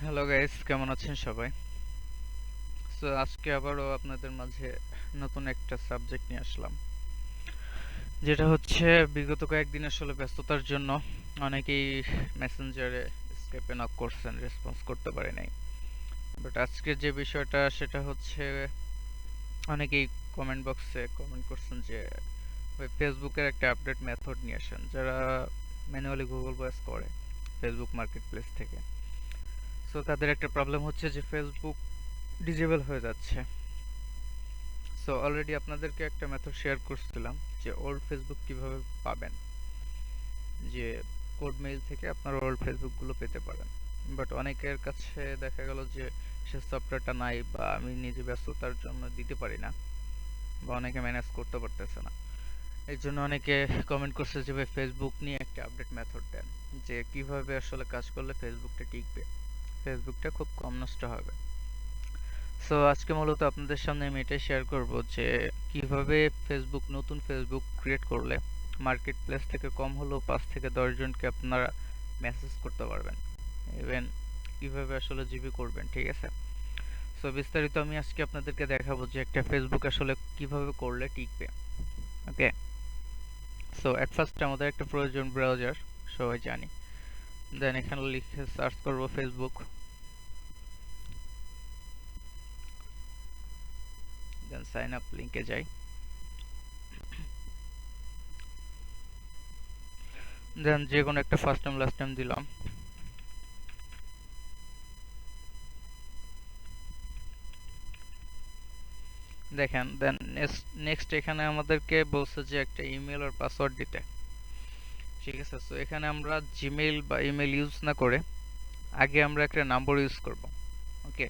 Hello guys, কেমন আছেন সবাই? সো আজকে আবারও আপনাদের মাঝে নতুন একটা সাবজেক্ট নিয়ে আসলাম, যেটা হচ্ছে বিগত কয়েকদিন আসলে ব্যস্ততার জন্য অনেকেই মেসেঞ্জারে স্কাইপে নক করছেন, রেসপন্স করতে পারে নাই। বাট আজকে যে বিষয়টা সেটা হচ্ছে অনেকেই কমেন্ট বক্সে কমেন্ট করছেন যে ওই ফেসবুকের একটা আপডেট মেথড নিয়ে আসেন, যারা ম্যানুয়ালি গুগল ভয়েস করে ফেসবুক মার্কেট প্লেস থেকে। সো তাদের একটা প্রবলেম হচ্ছে যে ফেসবুক ডিজেবল হয়ে যাচ্ছে। সো অলরেডি আপনাদেরকে একটা মেথড শেয়ার করছিলাম যে ওল্ড ফেসবুক কিভাবে পাবেন, যে কোড মেইল থেকে আপনার ওল্ড ফেসবুকগুলো পেতে পারেন। বাট অনেকের কাছে দেখা গেল যে সে সফটওয়্যারটা নাই, বা আমি নিজে ব্যস্ততার জন্য দিতে পারি না, বা অনেকে ম্যানেজ করতে পারতেছে না। এই জন্য অনেকে কমেন্ট করছে যে ভাই ফেসবুক নিয়ে একটা আপডেট মেথড দেন, যে কিভাবে আসলে কাজ করলে ফেসবুকটা টিকবে, ফেসবুকটা খুব কম নষ্ট হবে। সো আজকে মূলত আপনাদের সামনে আমি এটাই শেয়ার করব যে কিভাবে ফেসবুক, নতুন ফেসবুক ক্রিয়েট করলে মার্কেট প্লেস থেকে কম হলেও 5 থেকে 10 জনকে আপনারা মেসেজ করতে পারবেন। ইভেন কিভাবে আসলে জিবি করবেন, ঠিক আছে? সো বিস্তারিত আমি আজকে আপনাদেরকে দেখাবো যে একটা ফেসবুক আসলে কিভাবে করলে টিকবে। ওকে, সো এট ফার্স্ট আমাদের একটা প্রয়োজন ব্রাউজার, সবাই জানি। দেন এখানে লিখে সার্চ করব ফেসবুক, দেন সাইন আপ লিংকে যাই। দেন যে কোনো একটা ফার্স্ট নেম লাস্ট নেম দিলাম। দেখেন, দেন নেক্সট এখানে আমাদেরকে বলছে যে একটা ইমেল আর পাসওয়ার্ড দিতে, ঠিক আছে? সো এখানে আমরা জিমেইল বা ইমেল ইউজ না করে আগে আমরা একটা নাম্বার ইউজ করব। ওকে,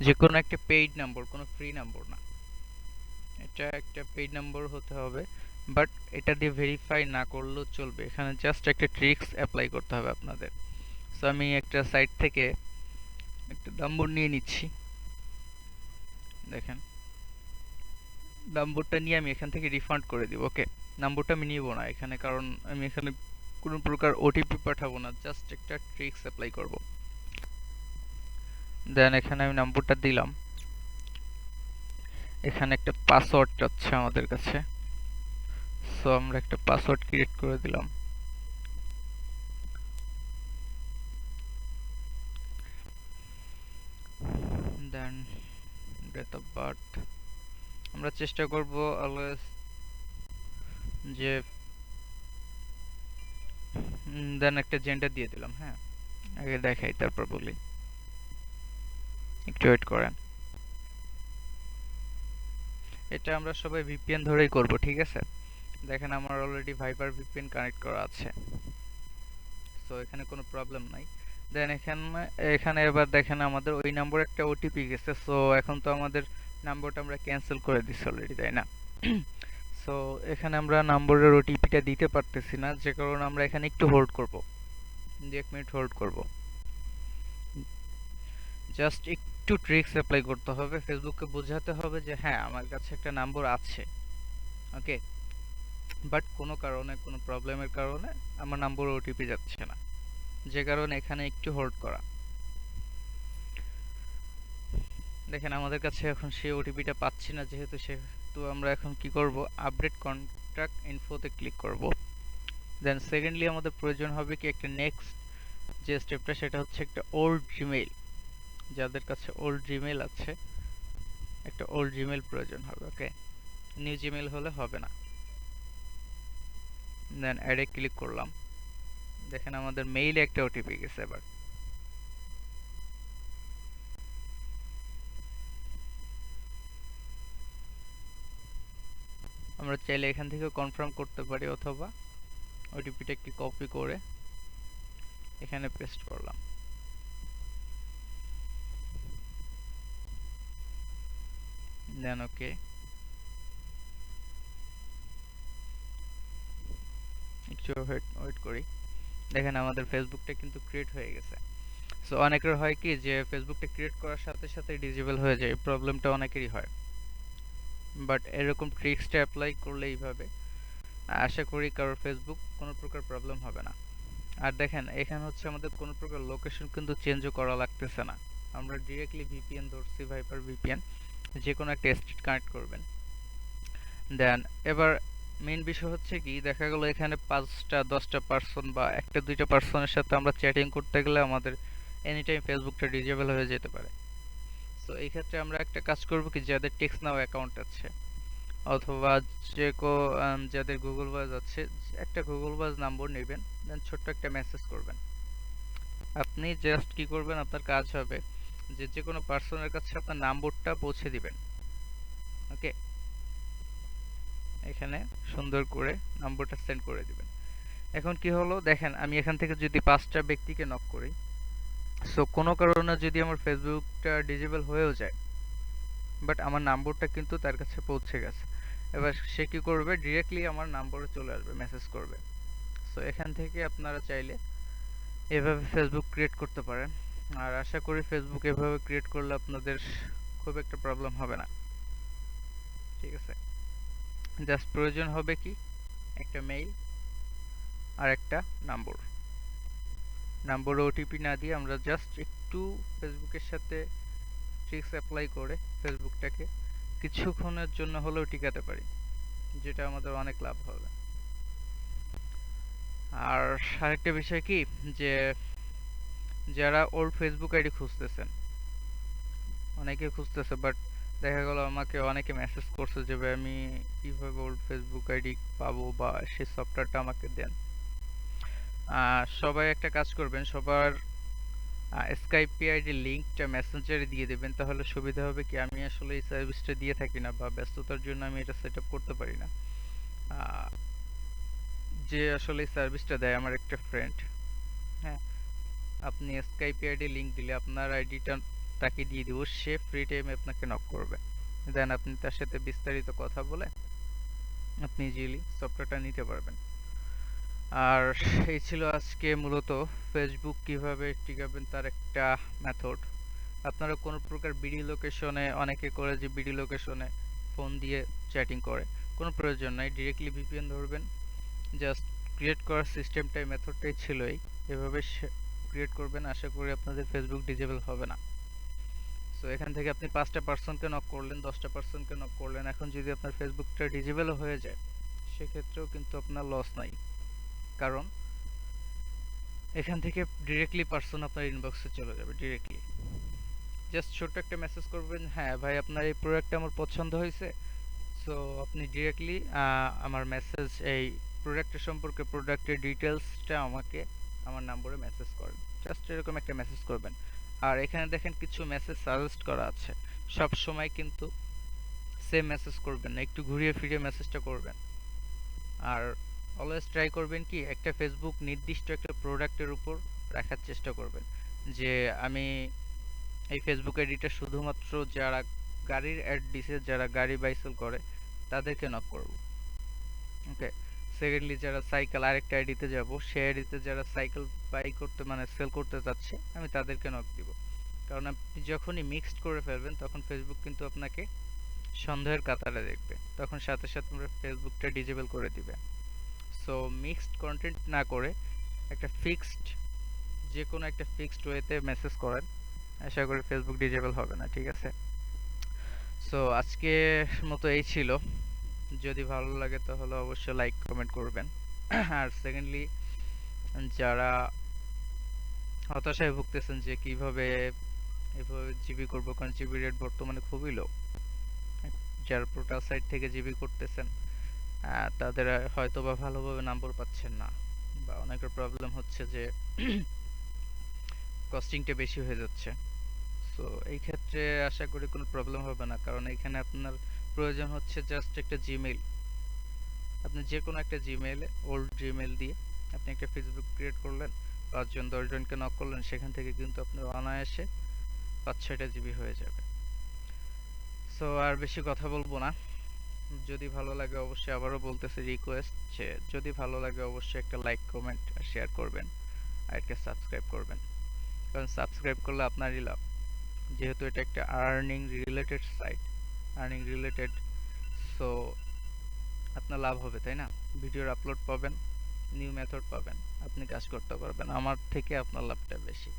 যে কোনো একটা পেইড নাম্বার, কোনো ফ্রি নাম্বার না, এটা একটা পেইড নাম্বার হতে হবে। বাট এটা দিয়ে ভেরিফাই না করলেও চলবে, এখানে জাস্ট একটা ট্রিক্স অ্যাপ্লাই করতে হবে আপনাদের। সো আমি একটা সাইট থেকে একটা নাম্বার নিয়ে নিচ্ছি। দেখেন, নাম্বারটা নিয়ে আমি এখান থেকে রিফান্ড করে দিব। ওকে, নাম্বারটা আমি নিব না এখানে, কারণ আমি এখানে কোনো প্রকার ওটিপি পাঠাবো না, জাস্ট একটা ট্রিক্স অ্যাপ্লাই করব। দেন এখানে আমি নাম্বারটা দিলাম, এখানে একটা পাসওয়ার্ড চাচ্ছে আমাদের কাছে। সো আমরা একটা পাসওয়ার্ড ক্রিয়েট করে দিলাম। দেন ডেট অফ বার্থ আমরা চেষ্টা করব অলওয়েজ যে, দেন একটা জেন্ডার দিয়ে দিলাম। হ্যাঁ, আগে দেখাই তারপর বলি, একটু ওয়েট করেন। এটা আমরা সবাই ভিপিএন ধরেই করব, ঠিক আছে? দেখেন আমার অলরেডি ভাইপার ভিপিএন কানেক্ট করা আছে, সো এখানে কোনো প্রবলেম নাই। দেন এখানে এখানে এবার দেখেন আমাদের ওই নম্বরে একটা ওটিপি গেছে। সো এখন তো আমাদের নাম্বারটা আমরা ক্যান্সেল করে দিছি অলরেডি, তাই না? সো এখানে আমরা নম্বরের ওটিপিটা দিতে পারতেছি না, যে কারণে আমরা এখানে একটু হোল্ড করব, 1 মিনিট হোল্ড করব। জাস্ট একটু ট্রিক্স অ্যাপ্লাই করতে হবে, ফেসবুককে বোঝাতে হবে যে হ্যাঁ আমার কাছে একটা নাম্বার আছে। ওকে, বাট কোনো কারণে, কোনো প্রবলেমের কারণে আমার নাম্বারে ওটিপি যাচ্ছে না, যে কারণে এখানে একটু হোল্ড করা। দেখেন আমাদের কাছে এখন সেই ওটিপিটা পাচ্ছি না, যেহেতু সেহেতু আমরা এখন কি করব, আপডেট কন্ট্যাক্ট ইনফোতে ক্লিক করব। দেন সেকেন্ডলি আমাদের প্রয়োজন হবে কি একটা নেক্সট যে স্টেপটা, সেটা হচ্ছে একটা ওল্ড জিমেইল। যাদের কাছে ওল্ড জিমেইল আছে, একটা ওল্ড জিমেইল প্রয়োজন হবে। ওকে, নিউ জিমেইল হলে হবে না। দেন অ্যাডে ক্লিক করলাম। দেখেন আমাদের মেইলে একটা ওটিপি গেছে। এবার আমরা চাইলে এখান থেকে কনফার্ম করতে পারি, অথবা ওটিপিটা একটি কপি করে এখানে পেস্ট করলাম। দেন ওকে, একটু ওয়েট করি। দেখেন আমাদের ফেসবুকটা কিন্তু ক্রিয়েট হয়ে গেছে। সো অনেকের হয় কি যে ফেসবুকটা ক্রিয়েট করার সাথে সাথে ডিজেবল হয়ে যায়, এই প্রবলেমটা অনেকেরই হয়। বাট এরকম ট্রিক্সটা অ্যাপ্লাই করলে এইভাবে আশা করি কারোর ফেসবুক কোনো প্রকার প্রবলেম হবে না। আর দেখেন এখানে হচ্ছে আমাদের কোনো প্রকার লোকেশন কিন্তু চেঞ্জও করা লাগতেছে না। আমরা ডিরেক্টলি ভিপিএন ধরছি, ভাইপার ভিপিএন, যে কোনো একটা স্টেট কানেক্ট করবেন। দেন এবার মেইন বিষয় হচ্ছে কি, দেখা গেল এখানে 5টা 10টা পার্সন বা 1টা 2টা পার্সনের সাথে আমরা চ্যাটিং করতে গেলে আমাদের এনি টাইম ফেসবুকটা ডিজেবল হয়ে যেতে পারে। সো এই ক্ষেত্রে আমরা একটা কাজ করব কি, যাদের টেক্সট নাও অ্যাকাউন্ট আছে অথবা যাদের গুগল ভয়েস আছে, একটা গুগল ভয়েস নাম্বার নেবেন, দেন ছোট্ট একটা মেসেজ করবেন। আপনি জাস্ট কি করবেন, আপনার কাজ হবে যে যে কোনো পার্সনের কাছে আপনার নাম্বারটা পৌঁছে দিবেন। ওকে, এখানে সুন্দর করে নাম্বারটা সেন্ড করে দিবেন। এখন কি হলো দেখেন, আমি এখান থেকে যদি 5টা ব্যক্তিকে নক করি, সো কোনো কারণে যদি আমার ফেসবুকটা ডিজেবল হয়েও যায়, বাট আমার নাম্বারটা কিন্তু তার কাছে পৌঁছে গেছে। এবার সে কি করবে, ডিরেক্টলি আমার নাম্বারে চলে আসবে, মেসেজ করবে। সো এখান থেকে আপনারা চাইলে এভাবে ফেসবুক ক্রিয়েট করতে পারেন। আর আশা করি ফেসবুক এভাবে ক্রিয়েট করলে আপনাদের খুব একটা প্রবলেম হবে না। ঠিক আছে, জাস্ট প্রয়োজন হবে কি, একটা মেইল আর একটা নাম্বার। নাম্বার ওটিপি না দিয়ে আমরা জাস্ট একটু ফেসবুকের সাথে ট্রিক্স অ্যাপ্লাই করে ফেসবুকটাকে কিছুক্ষণের জন্য হলেও টিকাতে পারি, যেটা আমাদের অনেক লাভ হবে। আর আরেকটা বিষয় কি, যে যারা ওল্ড ফেসবুক আইডি খুঁজতেছেন, অনেকে খুঁজতেছে, বাট দেখা গেল আমাকে অনেকে মেসেজ করছে যে ভাই আমি কিভাবে ওল্ড ফেসবুক আইডি পাবো বা সেই সফটওয়্যারটা আমাকে দেন। সবাই একটা কাজ করবেন, সবার স্কাইপ পিআইডি লিঙ্কটা মেসেঞ্জারে দিয়ে দেবেন, তাহলে সুবিধা হবে কি, আমি আসলে এই সার্ভিসটা দিয়ে থাকি না বা ব্যস্ততার জন্য আমি এটা সেট আপ করতে পারি না। আহ, যে আসলে এই সার্ভিসটা দেয় আমার একটা ফ্রেন্ড। হ্যাঁ, আপনি স্কাইপ আইডি লিংক দিলে আপনার আইডিটা তাকে দিয়ে দিব, সে ফ্রি টাইমে আপনাকে নক করবে। দেন আপনি তার সাথে বিস্তারিত কথা বলে আপনি ইজিলি সফটওয়্যারটা নিতে পারবেন। আর এই ছিল আজকে মূলত ফেসবুক কিভাবে টিকাবেন তার একটা মেথড। আপনারা কোনো প্রকার বিডি লোকেশনে, অনেকে করে যে বিডি লোকেশনে ফোন দিয়ে চ্যাটিং করে, কোনো প্রয়োজন নাই, ডিরেক্টলি ভিপিএন ধরবেন। জাস্ট ক্রিয়েট করার সিস্টেমটাই, মেথডটাই ছিল এই, এভাবে ক্রিয়েট করবেন, আশা করি আপনাদের ফেসবুক ডিজেবল হবে না। সো এখান থেকে আপনি 5টা পার্সনকে নক করলেন, 10টা পার্সনকে নক করলেন, এখন যদি আপনার ফেসবুকটা ডিজেবল হয়ে যায় সেক্ষেত্রেও কিন্তু আপনার লস নাই, কারণ এখান থেকে ডিরেক্টলি পার্সন আপনার ইনবক্সে চলে যাবে ডিরেক্টলি। জাস্ট ছোট্ট একটা মেসেজ করবেন, হ্যাঁ ভাই আপনার এই প্রোডাক্টটা আমার পছন্দ হয়েছে। সো আপনি ডিরেক্টলি আমার মেসেজ, এই প্রোডাক্টের সম্পর্কে, প্রোডাক্টের ডিটেলসটা আমাকে আমার নম্বরে মেসেজ করেন। জাস্ট এরকম একটা মেসেজ করবেন। আর এখানে দেখেন কিছু মেসেজ সাজেস্ট করা আছে, সব সময় কিন্তু সেম মেসেজ করবেন না, একটু ঘুরিয়ে ফিরিয়ে মেসেজটা করবেন। আর অলওয়েজ ট্রাই করবেন কি, একটা ফেসবুক নির্দিষ্ট একটা প্রোডাক্টের উপর রাখার চেষ্টা করবেন, যে আমি এই ফেসবুক আইডিটা শুধুমাত্র যারা গাড়ির অ্যাড দিছে, যারা গাড়ি বাই সেল করে তাদেরকে নক করব। ওকে, সেকেন্ডলি যারা সাইকেল, আরেকটা আইডিতে যাব, সেই আইডিতে যারা সাইকেল বাই করতে মানে সেল করতে যাচ্ছে আমি তাদেরকে নক দিব। কারণ আপনি যখনই মিক্সড করে ফেলবেন তখন ফেসবুক কিন্তু আপনাকে সন্দেহের কাতারে দেখবে, তখন সাথে সাথে আমরা ফেসবুকটা ডিজেবল করে দিবে। সো মিক্সড কন্টেন্ট না করে একটা ফিক্সড, যে কোনো একটা ফিক্সড ওয়েতে মেসেজ করেন, আশা করি ফেসবুক ডিজেবল হবে না। ঠিক আছে, সো আজকের মতো এই ছিল। যদি ভালো লাগে তাহলে অবশ্যই লাইক কমেন্ট করবেন। আর সেকেন্ডলি, যারা হতাশায় ভুগতেছেন যে কিভাবে এভাবে জিবি করবো, কারণ জিবি রেট বর্তমানে খুবই লো, যারা পোর্টাল সাইট থেকে জিবি করতেছেন তাদের হয়তো বা ভালোভাবে নাম্বার পাচ্ছেন না, বা অনেকের প্রবলেম হচ্ছে যে কস্টিংটা বেশি হয়ে যাচ্ছে। সো এই ক্ষেত্রে আশা করি কোনো প্রবলেম হবে না, কারণ এখানে আপনার প্রয়োজন হচ্ছে জাস্ট একটা জিমেইল। আপনি যে কোনো একটা জিমেইলে, ওল্ড জিমেইল দিয়ে আপনি একটা ফেসবুক ক্রিয়েট করলেন, 5 জন 10 জনকে নক করলেন, সেখান থেকে কিন্তু আপনার অনায়াসে 5-6টা জিবি হয়ে যাবে। সো আর বেশি কথা বলবো না, যদি ভালো লাগে অবশ্যই, আবারও বলতেছি রিকোয়েস্ট, যে যদি ভালো লাগে অবশ্যই একটা লাইক কমেন্ট আর শেয়ার করবেন, আর একটা সাবস্ক্রাইব করবেন, কারণ সাবস্ক্রাইব করলে আপনারই লাভ, যেহেতু এটা একটা earning related site, earning related. So আপনার লাভ হবে, তাই না? ভিডিওর আপলোড পাবেন, নিউ মেথড পাবেন, আপনি কাজ করতে পারবেন, আমার থেকে আপনার লাভটা বেশি।